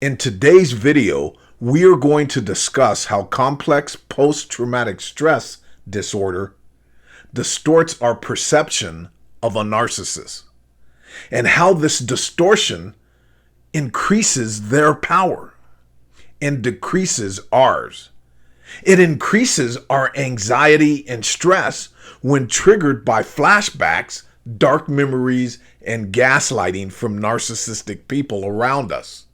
In today's video, we are going to discuss how complex post-traumatic stress disorder distorts our perception of a narcissist and how this distortion increases their power and decreases ours. It increases our anxiety and stress when triggered by flashbacks, dark memories, and gaslighting from narcissistic people around us.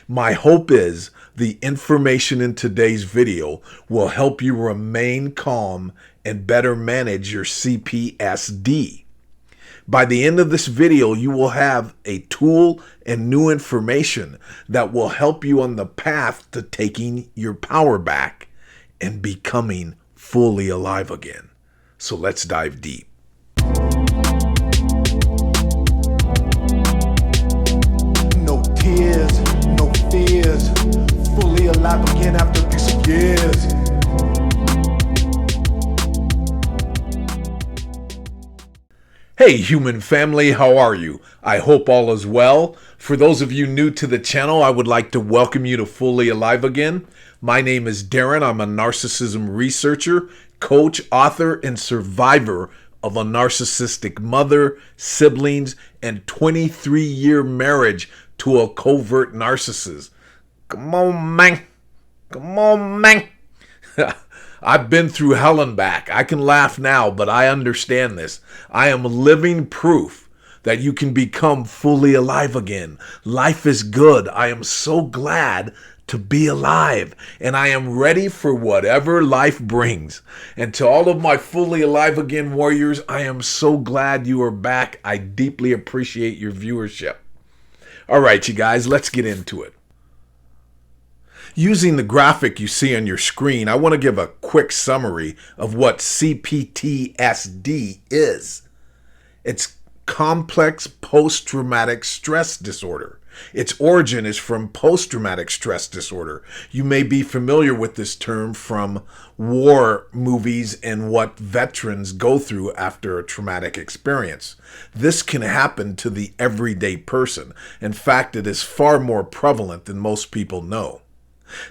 My hope is the information in today's video will help you remain calm and better manage your CPSD. By the end of this video, you will have a tool and new information that will help you on the path to taking your power back and becoming fully alive again. So let's dive deep. No tears, no fears, fully alive again after this years. Hey human family, how are you? I hope all is well. For those of you new to the channel, I would like to welcome you to Fully Alive Again. My name is Darren. I'm a narcissism researcher, coach, author, and survivor of a narcissistic mother, siblings, and 23-year marriage to a covert narcissist. Come on, man. Come on, man. I've been through hell and back. I can laugh now, but I understand this. I am living proof that you can become fully alive again. Life is good. I am so glad to be alive, and I am ready for whatever life brings. And to all of my fully alive again warriors, I am so glad you are back. I deeply appreciate your viewership. All right, you guys, let's get into it. Using the graphic you see on your screen, I want to give a quick summary of what CPTSD is. It's complex post-traumatic stress disorder. Its origin is from post-traumatic stress disorder. You may be familiar with this term from war movies and what veterans go through after a traumatic experience. This can happen to the everyday person. In fact, it is far more prevalent than most people know.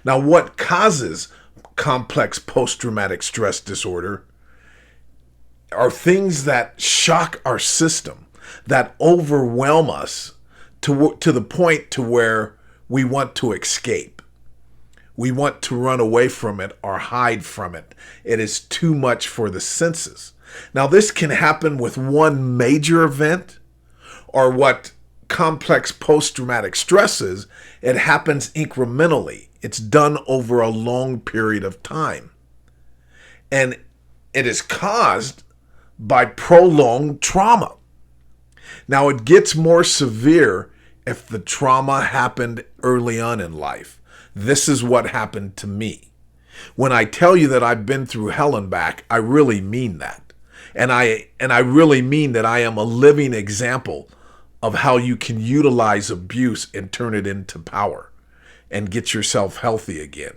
Now, what causes complex post-traumatic stress disorder are things that shock our system, that overwhelm us to the point to where we want to escape. We want to run away from it or hide from it. It is too much for the senses. Now, this can happen with one major event, or what complex post-traumatic stress is, it happens incrementally. It's done over a long period of time. And it is caused by prolonged trauma. Now, it gets more severe if the trauma happened early on in life. This is what happened to me. When I tell you that I've been through hell and back, I really mean that. And I really mean that I am a living example of how you can utilize abuse and turn it into power and get yourself healthy again.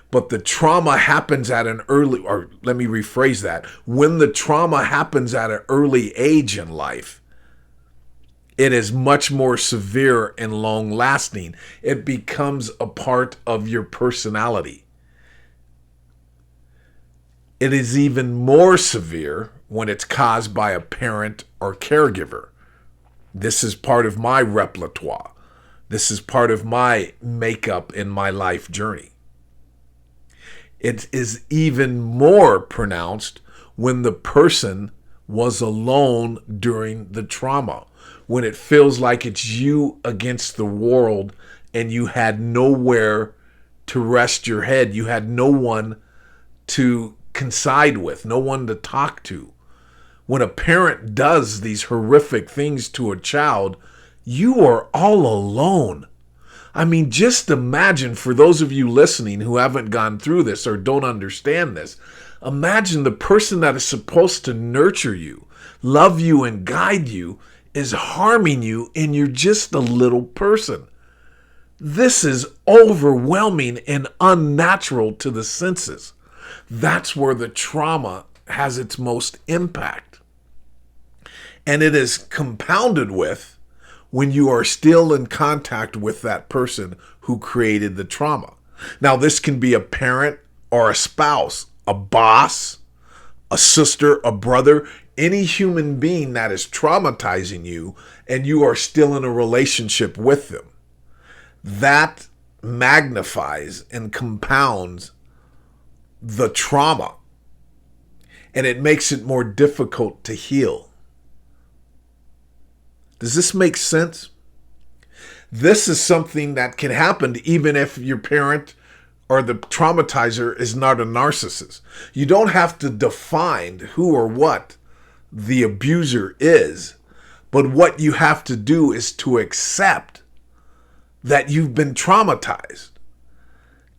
But the trauma happens at an early, or let me rephrase that. When the trauma happens at an early age in life, it is much more severe and long lasting. It becomes a part of your personality. It is even more severe when it's caused by a parent or caregiver. This is part of my repertoire. This is part of my makeup in my life journey. It is even more pronounced when the person was alone during the trauma, when it feels like it's you against the world and you had nowhere to rest your head. You had no one to confide with, no one to talk to. When a parent does these horrific things to a child, you are all alone. I mean, just imagine, for those of you listening who haven't gone through this or don't understand this, imagine the person that is supposed to nurture you, love you, and guide you is harming you, and you're just a little person. This is overwhelming and unnatural to the senses. That's where the trauma has its most impact. And it is compounded with when you are still in contact with that person who created the trauma. Now, this can be a parent or a spouse, a boss, a sister, a brother, any human being that is traumatizing you and you are still in a relationship with them. That magnifies and compounds the trauma, and it makes it more difficult to heal. Does this make sense? This is something that can happen even if your parent or the traumatizer is not a narcissist. You don't have to define who or what the abuser is, but what you have to do is to accept that you've been traumatized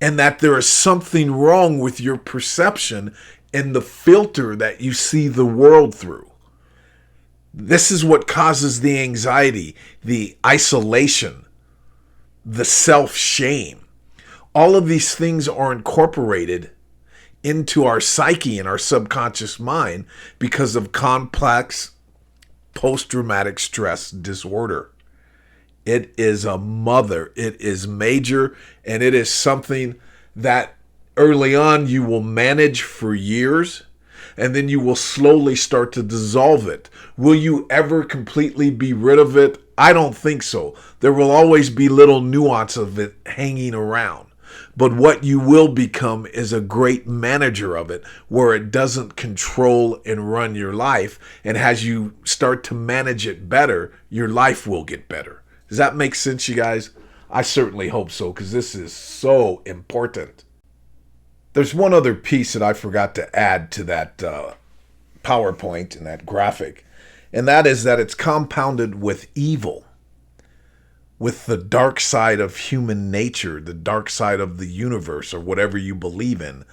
and that there is something wrong with your perception and the filter that you see the world through. This is what causes the anxiety, the isolation, the self-shame. All of these things are incorporated into our psyche and our subconscious mind because of complex post-traumatic stress disorder. It is a mother. It is major, and it is something that early on you will manage for years, and then you will slowly start to dissolve it. Will you ever completely be rid of it? I don't think so. There will always be little nuance of it hanging around. But what you will become is a great manager of it, where it doesn't control and run your life. And as you start to manage it better, your life will get better. Does that make sense, you guys? I certainly hope so, because this is so important. There's one other piece that I forgot to add to that PowerPoint and that graphic, and that is that it's compounded with evil, with the dark side of human nature, the dark side of the universe, or whatever you believe in.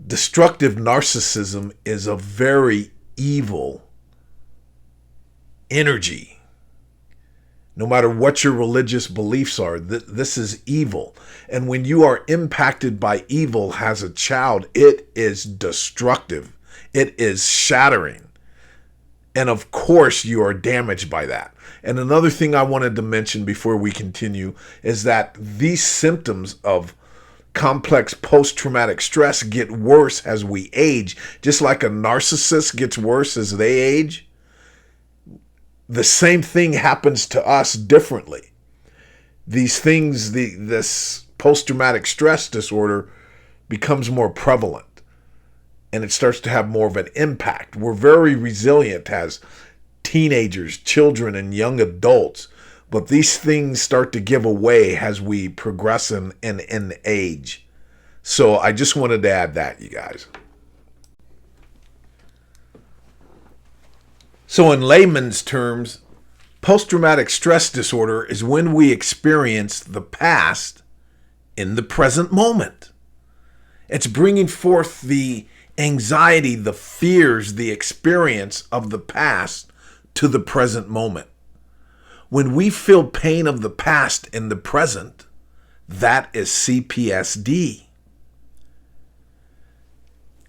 Destructive narcissism is a very evil energy. No matter what your religious beliefs are, this is evil. And when you are impacted by evil as a child, it is destructive. It is shattering. And of course, you are damaged by that. And another thing I wanted to mention before we continue is that these symptoms of complex post-traumatic stress get worse as we age. Just like a narcissist gets worse as they age, the same thing happens to us differently. These things, this post-traumatic stress disorder becomes more prevalent, and it starts to have more of an impact. We're very resilient as teenagers, children, and young adults, but these things start to give away as we progress in age. So I just wanted to add that, you guys. So in layman's terms, post-traumatic stress disorder is when we experience the past in the present moment. It's bringing forth the anxiety, the fears, the experience of the past to the present moment. When we feel pain of the past in the present, that is CPSD.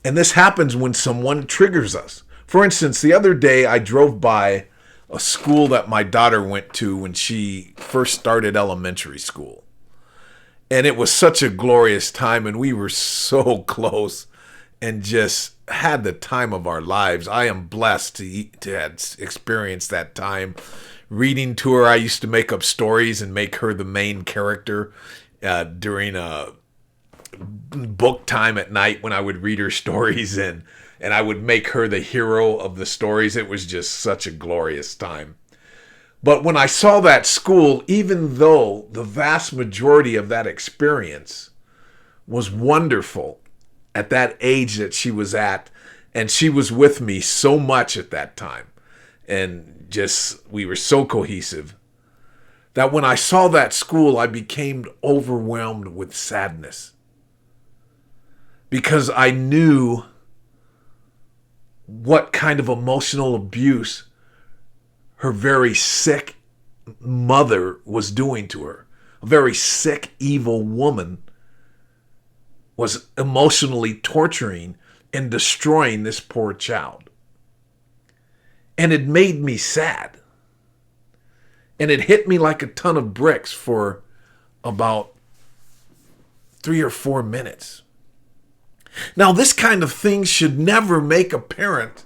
And this happens when someone triggers us. For instance, the other day I drove by a school that my daughter went to when she first started elementary school. And it was such a glorious time, and we were so close and just had the time of our lives. I am blessed to have experienced that time. Reading to her, I used to make up stories and make her the main character during a book time at night when I would read her stories, and I would make her the hero of the stories. It was just such a glorious time. But when I saw that school, even though the vast majority of that experience was wonderful at that age that she was at, and she was with me so much at that time, and just we were so cohesive, that when I saw that school, I became overwhelmed with sadness. Because I knew what kind of emotional abuse her very sick mother was doing to her. A very sick, evil woman was emotionally torturing and destroying this poor child. And it made me sad. And it hit me like a ton of bricks for about 3 or 4 minutes. Now, this kind of thing should never make a parent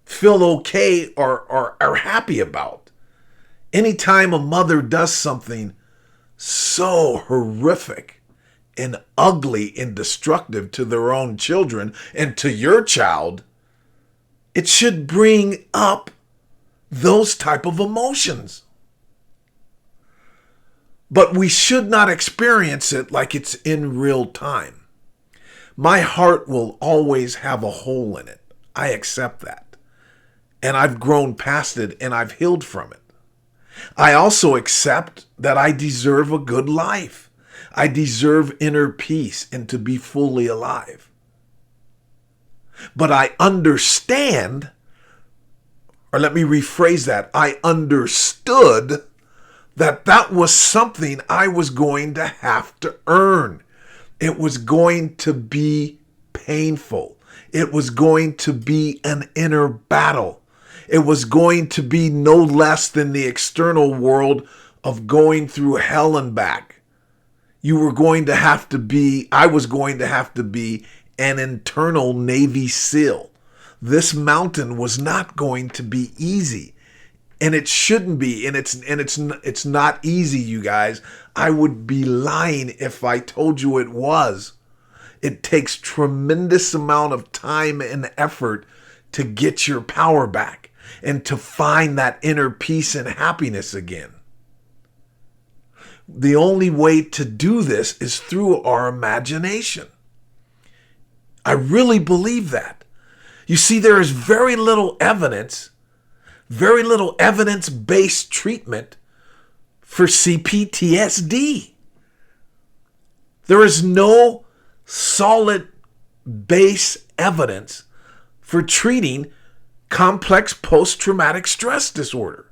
feel okay or happy about. Anytime a mother does something so horrific and ugly and destructive to their own children and to your child, it should bring up those type of emotions. But we should not experience it like it's in real time. My heart will always have a hole in it. I accept that. And I've grown past it and I've healed from it. I also accept that I deserve a good life. I deserve inner peace and to be fully alive. But I understand, or let me rephrase that, I understood that was something I was going to have to earn. It was going to be painful. It was going to be an inner battle. It was going to be no less than the external world of going through hell and back. I was going to have to be an internal Navy SEAL. This mountain was not going to be easy. And it shouldn't be, and it's not easy, you guys. I would be lying if I told you it was. It takes tremendous amount of time and effort to get your power back and to find that inner peace and happiness again. The only way to do this is through our imagination. I really believe that. You see, there is very little evidence-based treatment for CPTSD. There is no solid base evidence for treating complex post-traumatic stress disorder.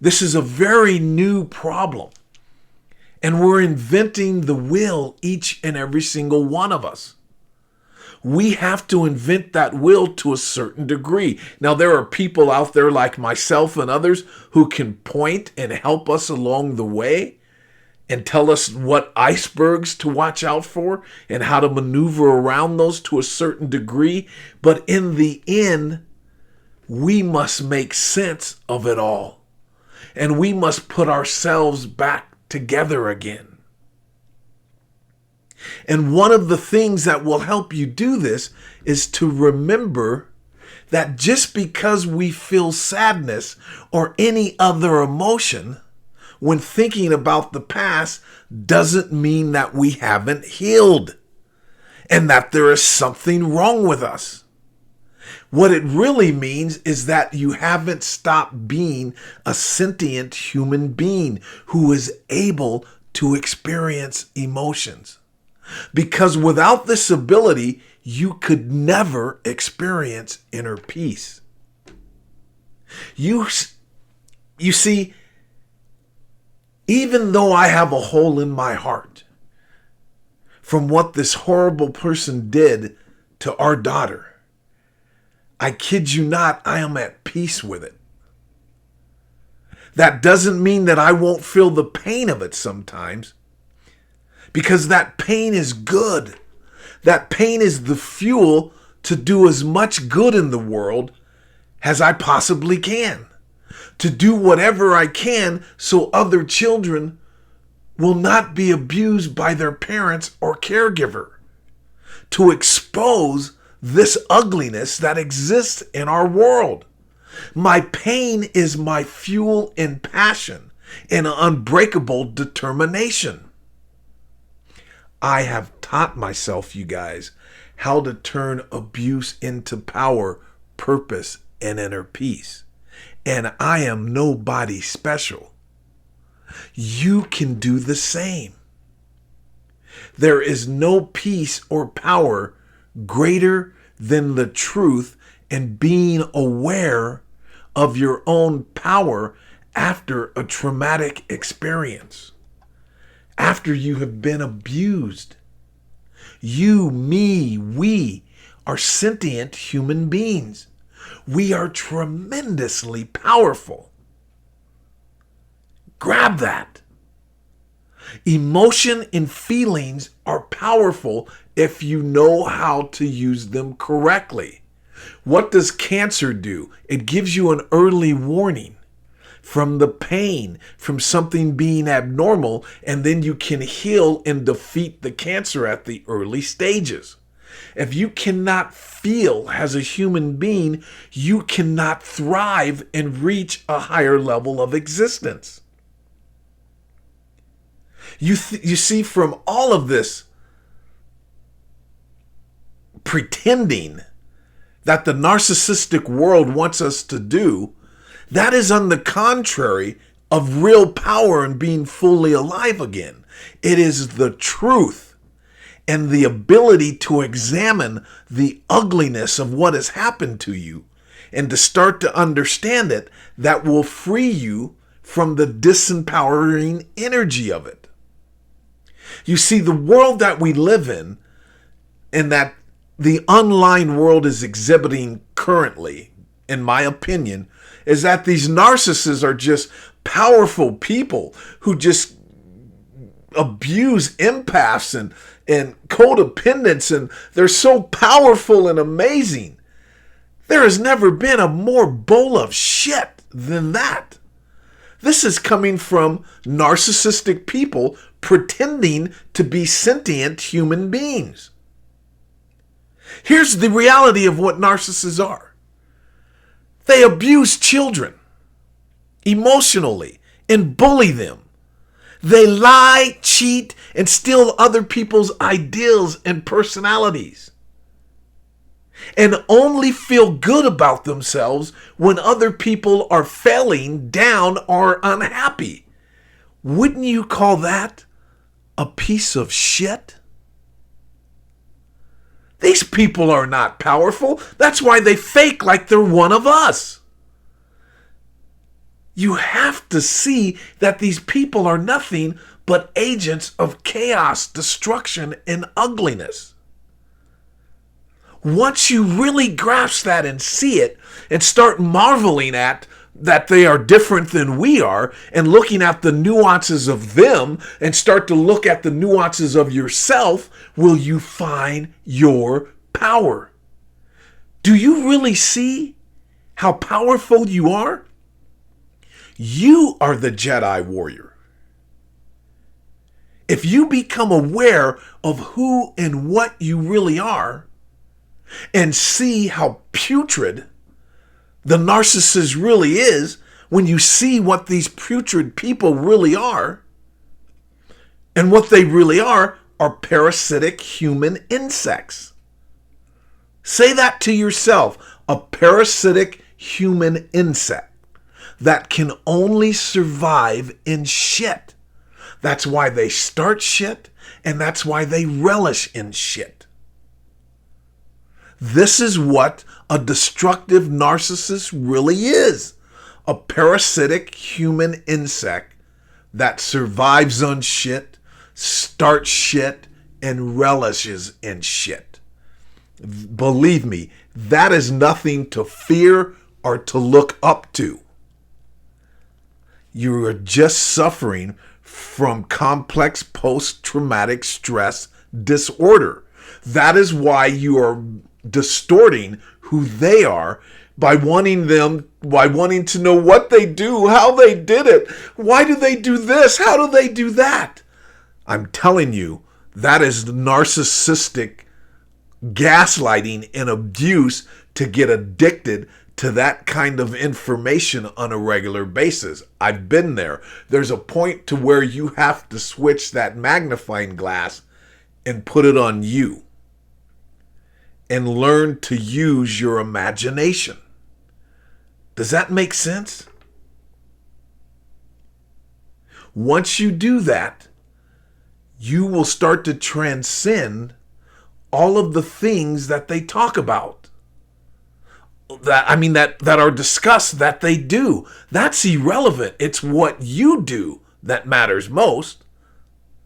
This is a very new problem, and we're inventing the wheel, each and every single one of us. We have to invent that will to a certain degree. Now, there are people out there like myself and others who can point and help us along the way and tell us what icebergs to watch out for and how to maneuver around those to a certain degree. But in the end, we must make sense of it all. And we must put ourselves back together again. And one of the things that will help you do this is to remember that just because we feel sadness or any other emotion when thinking about the past doesn't mean that we haven't healed and that there is something wrong with us. What it really means is that you haven't stopped being a sentient human being who is able to experience emotions. Because without this ability, you could never experience inner peace. You see, even though I have a hole in my heart from what this horrible person did to our daughter, I kid you not, I am at peace with it. That doesn't mean that I won't feel the pain of it sometimes, because that pain is good. That pain is the fuel to do as much good in the world as I possibly can. To do whatever I can so other children will not be abused by their parents or caregiver. To expose this ugliness that exists in our world. My pain is my fuel and passion and unbreakable determination. I have taught myself, you guys, how to turn abuse into power, purpose, and inner peace. And I am nobody special. You can do the same. There is no peace or power greater than the truth and being aware of your own power after a traumatic experience, after you have been abused. You, me, we are sentient human beings. We are tremendously powerful. Grab that. Emotion and feelings are powerful if you know how to use them correctly. What does cancer do? It gives you an early warning from the pain, from something being abnormal, and then you can heal and defeat the cancer at the early stages. If you cannot feel as a human being, you cannot thrive and reach a higher level of existence. You see, from all of this pretending that the narcissistic world wants us to do, that is on the contrary of real power and being fully alive again. It is the truth and the ability to examine the ugliness of what has happened to you and to start to understand it that will free you from the disempowering energy of it. You see, the world that we live in and that the online world is exhibiting currently, in my opinion, is that these narcissists are just powerful people who just abuse empaths and codependents, and they're so powerful and amazing. There has never been a more bowl of shit than that. This is coming from narcissistic people pretending to be sentient human beings. Here's the reality of what narcissists are. They abuse children emotionally and bully them. They lie, cheat, and steal other people's ideals and personalities, and only feel good about themselves when other people are failing, down, or unhappy. Wouldn't you call that a piece of shit? These people are not powerful. That's why they fake like they're one of us. You have to see that these people are nothing but agents of chaos, destruction, and ugliness. Once you really grasp that and see it and start marveling at that they are different than we are and looking at the nuances of them and start to look at the nuances of yourself, will you find your power? Do you really see how powerful you are? You are the Jedi warrior. If you become aware of who and what you really are and see how putrid the narcissist really is, when you see what these putrid people really are, and what they really are parasitic human insects. Say that to yourself, a parasitic human insect that can only survive in shit. That's why they start shit, and that's why they relish in shit. This is what a destructive narcissist really is. A parasitic human insect that survives on shit, starts shit, and relishes in shit. Believe me, that is nothing to fear or to look up to. You are just suffering from complex post-traumatic stress disorder. That is why you are distorting who they are by wanting to know what they do, how they did it, why do they do this, how do they do that. I'm telling you, that is narcissistic gaslighting and abuse to get addicted to that kind of information on a regular basis. I've been there. There's a point to where you have to switch that magnifying glass and put it on you and learn to use your imagination. Does that make sense? Once you do that, you will start to transcend all of the things that they talk about. That are discussed, that they do. That's irrelevant. It's what you do that matters most,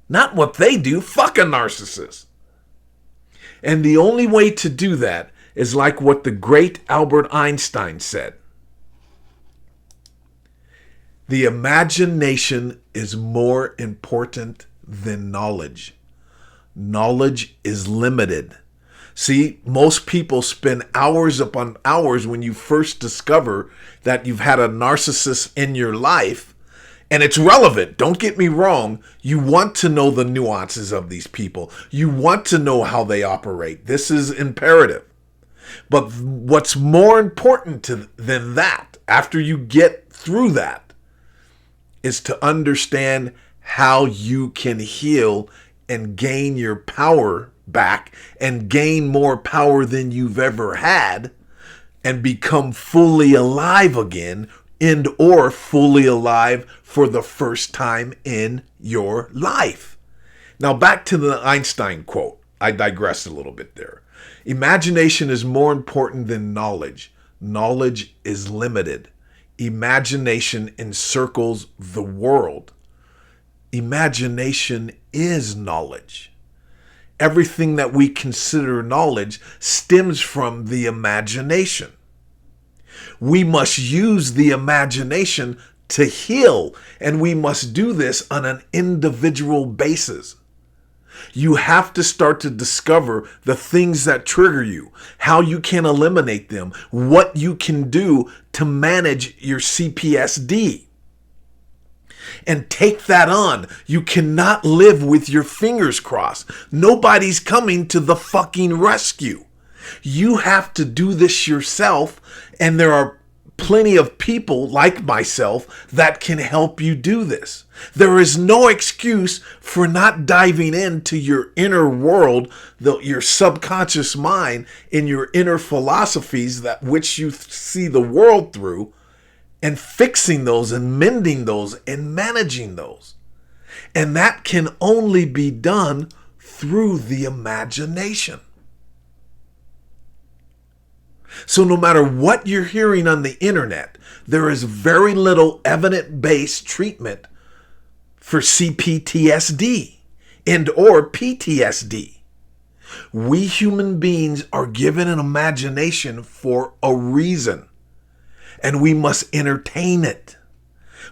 not what they do. Fuck a narcissist. And the only way to do that is like what the great Albert Einstein said. The imagination is more important than knowledge. Knowledge is limited. See, most people spend hours upon hours when you first discover that you've had a narcissist in your life, and it's relevant. Don't get me wrong. You want to know the nuances of these people. You want to know how they operate. This is imperative. But what's more important than that, after you get through that, is to understand how you can heal and gain your power back and gain more power than you've ever had and become fully alive again and or fully alive for the first time in your life. Now back to the Einstein quote. I digressed a little bit there. Imagination is more important than knowledge. Knowledge is limited. Imagination encircles the world. Imagination is knowledge. Everything that we consider knowledge stems from the imagination. We must use the imagination to heal, and we must do this on an individual basis. You have to start to discover the things that trigger you, how you can eliminate them, what you can do to manage your CPSD. And take that on. You cannot live with your fingers crossed. Nobody's coming to the fucking rescue. You have to do this yourself, and there are plenty of people like myself that can help you do this. There is no excuse for not diving into your inner world, your subconscious mind, and your inner philosophies that which you see the world through, and fixing those and mending those and managing those. And that can only be done through the imagination. So no matter what you're hearing on the internet, there is very little evidence-based treatment for CPTSD and or PTSD. We human beings are given an imagination for a reason. And we must entertain it.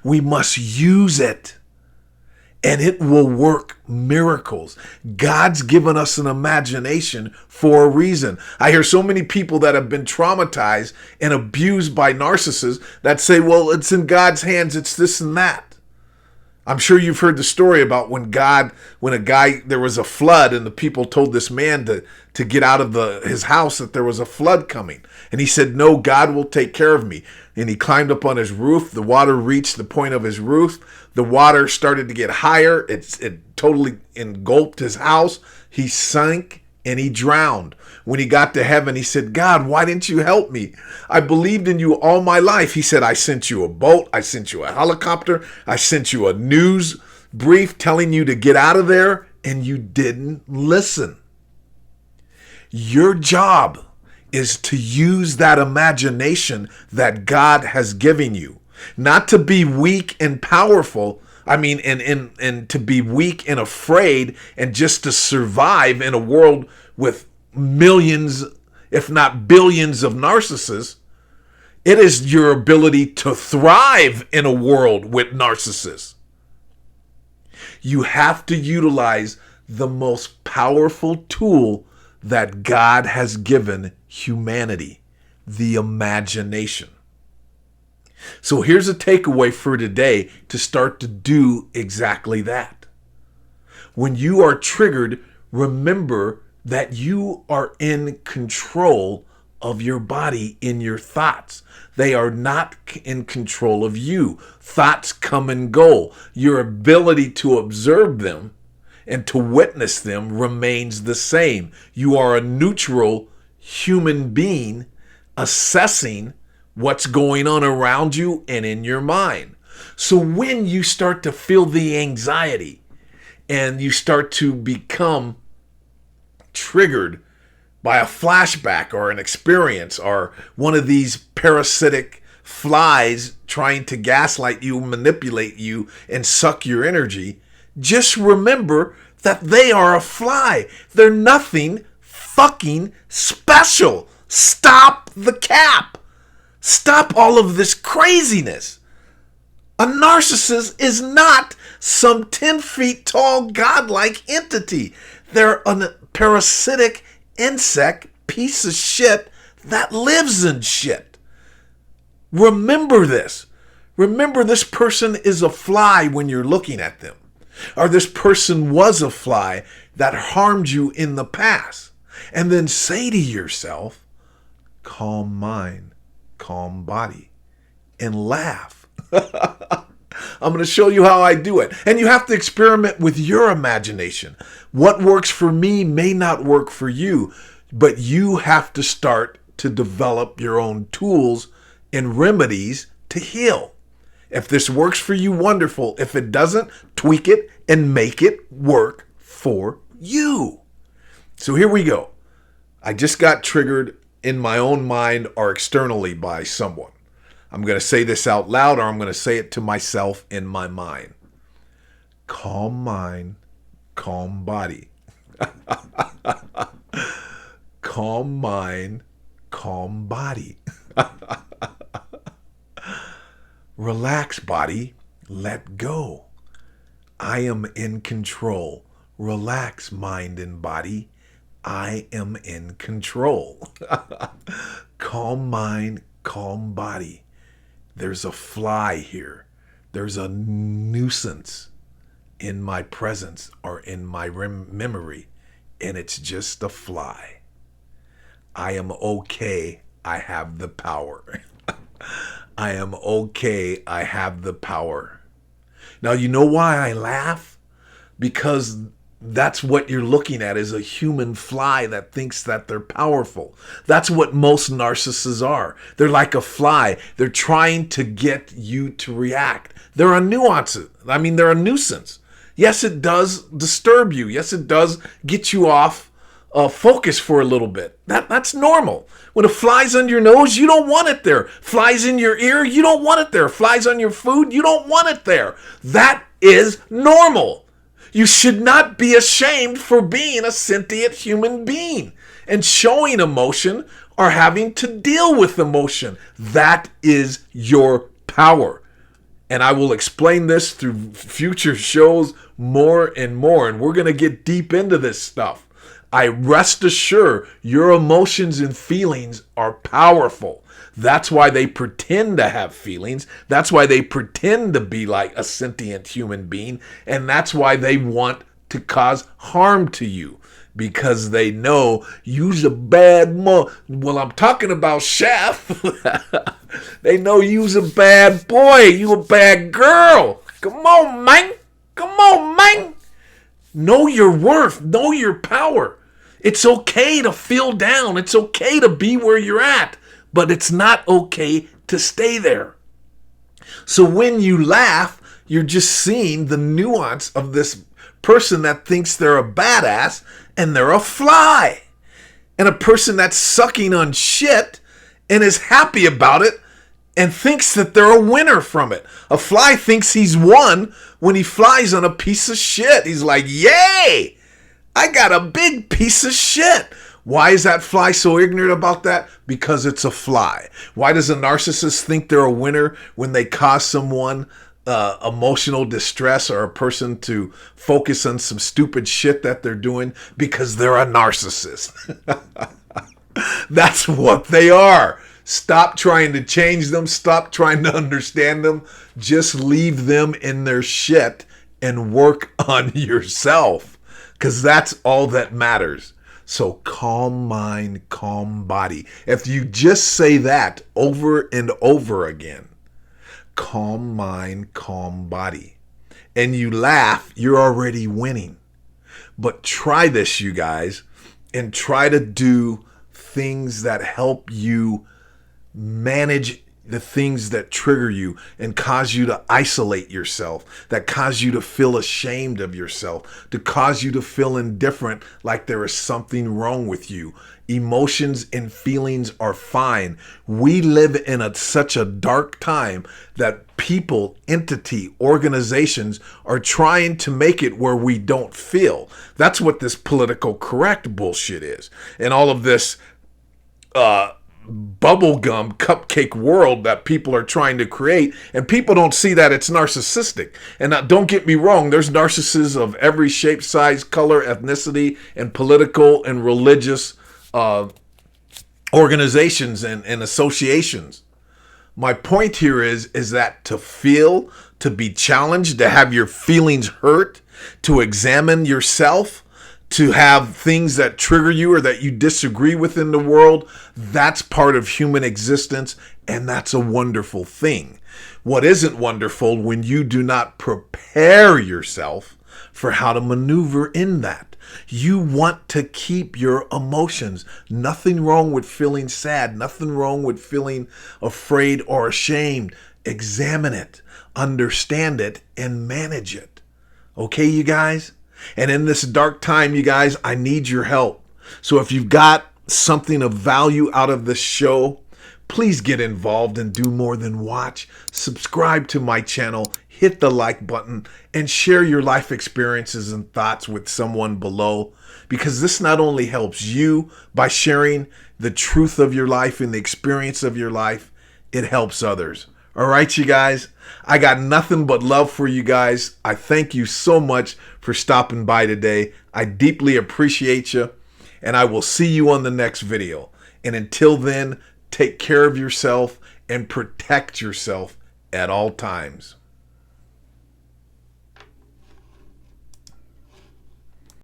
We must use it. And it will work miracles. God's given us an imagination for a reason. I hear so many people that have been traumatized and abused by narcissists that say, well, it's in God's hands, it's this and that. I'm sure you've heard the story about when there was a flood and the people told this man to get out of his house, that there was a flood coming. And he said, no, God will take care of me. And he climbed up on his roof. The water reached the point of his roof. The water started to get higher. It totally engulfed his house. He sank and he drowned. When he got to heaven, he said, God, why didn't you help me? I believed in you all my life. He said, I sent you a boat. I sent you a helicopter. I sent you a news brief telling you to get out of there, and you didn't listen. Your job is to use that imagination that God has given you, not to be weak and powerful. And to be weak and afraid and just to survive in a world with millions, if not billions of narcissists. It is your ability to thrive in a world with narcissists. You have to utilize the most powerful tool that God has given humanity, the imagination. So here's a takeaway for today to start to do exactly that. When you are triggered, remember that you are in control of your body in your thoughts. They are not in control of you. Thoughts come and go. Your ability to observe them and to witness them remains the same. You are a neutral human being assessing what's going on around you and in your mind. So when you start to feel the anxiety and you start to become triggered by a flashback or an experience or one of these parasitic flies trying to gaslight you, manipulate you, and suck your energy, just remember that they are a fly. They're nothing fucking special. Stop the cap. Stop all of this craziness. A narcissist is not some 10 feet tall godlike entity. They're a parasitic insect piece of shit that lives in shit. Remember this. Remember, this person is a fly when you're looking at them. Or this person was a fly that harmed you in the past. And then say to yourself, calm mind, calm body, and laugh. I'm going to show you how I do it. And you have to experiment with your imagination. What works for me may not work for you, but you have to start to develop your own tools and remedies to heal. If this works for you, wonderful. If it doesn't, tweak it and make it work for you. So here we go. I just got triggered in my own mind or externally by someone. I'm going to say this out loud, or I'm going to say it to myself in my mind. Calm mind, calm body. Calm mind, calm body. Relax, body. Let go. I am in control. Relax, mind and body. I am in control. Calm mind, calm body. There's a fly here. There's a nuisance in my presence or in my memory, and it's just a fly. I am okay. I have the power. I am okay. I have the power. Now, you know why I laugh? Because that's what you're looking at, is a human fly that thinks that they're powerful. That's what most narcissists are. They're like a fly. They're trying to get you to react. They're a nuance. They're a nuisance. Yes, it does disturb you. Yes, it does get you off focus for a little bit. That's normal. When a fly's on your nose, you don't want it there. Flies in your ear, you don't want it there. Flies on your food, you don't want it there. That is normal. You should not be ashamed for being a sentient human being and showing emotion or having to deal with emotion. That is your power. And I will explain this through future shows more and more. And we're going to get deep into this stuff. I rest assured your emotions and feelings are powerful. That's why they pretend to have feelings. That's why they pretend to be like a sentient human being. And that's why they want to cause harm to you. Because they know you's a bad Well, I'm talking about Chef. They know you's a bad boy. You a bad girl. Come on, man. Come on, man. Know your worth. Know your power. It's okay to feel down. It's okay to be where you're at. But it's not okay to stay there. So when you laugh, you're just seeing the nuance of this person that thinks they're a badass and they're a fly. And a person that's sucking on shit and is happy about it and thinks that they're a winner from it. A fly thinks he's won when he flies on a piece of shit. He's like, yay, I got a big piece of shit. Why is that fly so ignorant about that? Because it's a fly. Why does a narcissist think they're a winner when they cause someone emotional distress or a person to focus on some stupid shit that they're doing? Because they're a narcissist. That's what they are. Stop trying to change them. Stop trying to understand them. Just leave them in their shit and work on yourself. Because that's all that matters. So calm mind, calm body. If you just say that over and over again, calm mind, calm body, and you laugh, you're already winning. But try this, you guys, and try to do things that help you manage the things that trigger you and cause you to isolate yourself, that cause you to feel ashamed of yourself, to cause you to feel indifferent, like there is something wrong with you. Emotions and feelings are fine. We live in such a dark time that people, entity, organizations are trying to make it where we don't feel. That's what this political correct bullshit is. And all of this bubblegum cupcake world that people are trying to create, and people don't see that it's narcissistic. And now, don't get me wrong, there's narcissists of every shape, size, color, ethnicity, and political and religious organizations and associations. My point here is that to feel, to be challenged, to have your feelings hurt, to examine yourself, to have things that trigger you or that you disagree with in the world, that's part of human existence, and that's a wonderful thing. What isn't wonderful when you do not prepare yourself for how to maneuver in that. You want to keep your emotions. Nothing wrong with feeling sad, nothing wrong with feeling afraid or ashamed. Examine it, understand it, and manage it. Okay, you guys? And in this dark time, you guys, I need your help. So if you've got something of value out of this show, please get involved and do more than watch. Subscribe to my channel, hit the like button, and share your life experiences and thoughts with someone below. Because this not only helps you by sharing the truth of your life and the experience of your life, it helps others. All right, you guys, I got nothing but love for you guys. I thank you so much for stopping by today. I deeply appreciate you, and I will see you on the next video. And until then, take care of yourself and protect yourself at all times.